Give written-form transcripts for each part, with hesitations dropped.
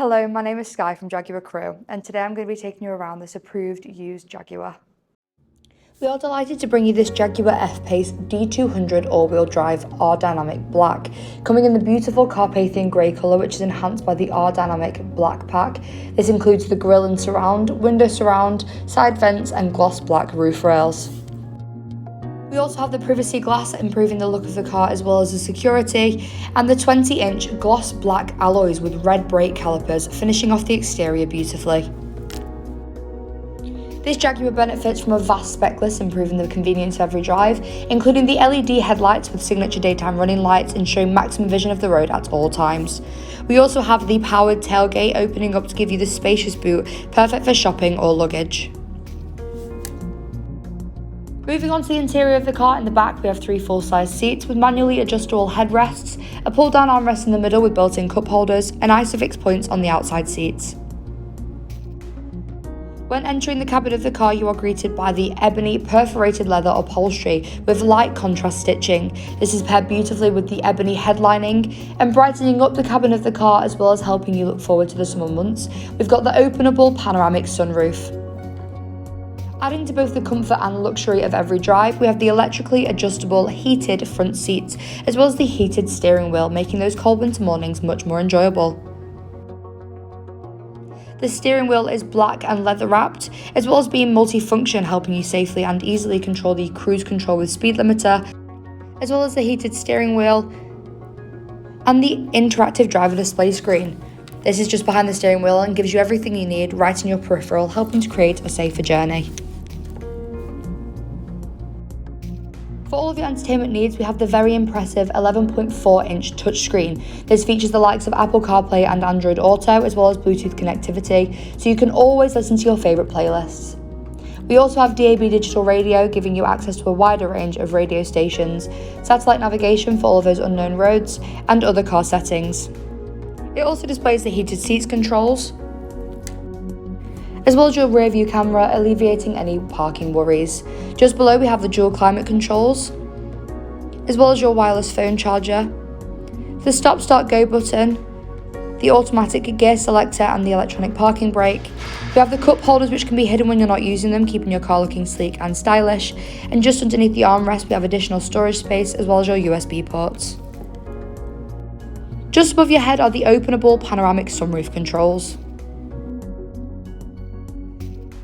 Hello, my name is Sky from Jaguar Crewe, and today I'm going to be taking you around this approved used Jaguar. We are delighted to bring you this Jaguar F-Pace D200 all-wheel drive R-Dynamic Black, coming in the beautiful CarPlay themed grey colour, which is enhanced by the R-Dynamic Black Pack. This includes the grille and surround, window surround, side vents and gloss black roof rails. We also have the privacy glass, improving the look of the car as well as the security, and the 20-inch gloss black alloys with red brake calipers, finishing off the exterior beautifully. This Jaguar benefits from a vast spec list, improving the convenience of every drive, including the LED headlights with signature daytime running lights, ensuring maximum vision of the road at all times. We also have the powered tailgate, opening up to give you the spacious boot, perfect for shopping or luggage. Moving on to the interior of the car, in the back we have 3 full-size seats with manually adjustable headrests, a pull-down armrest in the middle with built-in cup holders, and ISOFIX points on the outside seats. When entering the cabin of the car, you are greeted by the ebony perforated leather upholstery with light contrast stitching. This is paired beautifully with the ebony headlining and brightening up the cabin of the car, as well as helping you look forward to the summer months. We've got the openable panoramic sunroof. Adding to both the comfort and luxury of every drive, we have the electrically adjustable heated front seats, as well as the heated steering wheel, making those cold winter mornings much more enjoyable. The steering wheel is black and leather wrapped, as well as being multifunction, helping you safely and easily control the cruise control with speed limiter, as well as the heated steering wheel and the interactive driver display screen. This is just behind the steering wheel and gives you everything you need right in your peripheral, helping to create a safer journey. For all of your entertainment needs, we have the very impressive 11.4-inch touchscreen. This features the likes of Apple CarPlay and Android Auto, as well as Bluetooth connectivity, so you can always listen to your favourite playlists. We also have DAB digital radio, giving you access to a wider range of radio stations, satellite navigation for all of those unknown roads, and other car settings. It also displays the heated seats controls, as well as your rear view camera, alleviating any parking worries. Just below we have the dual climate controls, as well as your wireless phone charger, the stop start go button, the automatic gear selector and the electronic parking brake. We have the cup holders, which can be hidden when you're not using them, keeping your car looking sleek and stylish. And just underneath the armrest we have additional storage space, as well as your USB ports. Just above your head are the openable panoramic sunroof controls.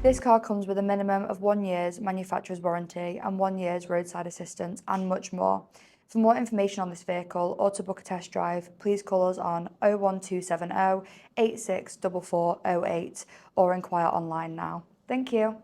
This car comes with a minimum of 1 year's manufacturer's warranty and 1 year's roadside assistance and much more. For more information on this vehicle or to book a test drive, please call us on 01270 864408 or inquire online now. Thank you.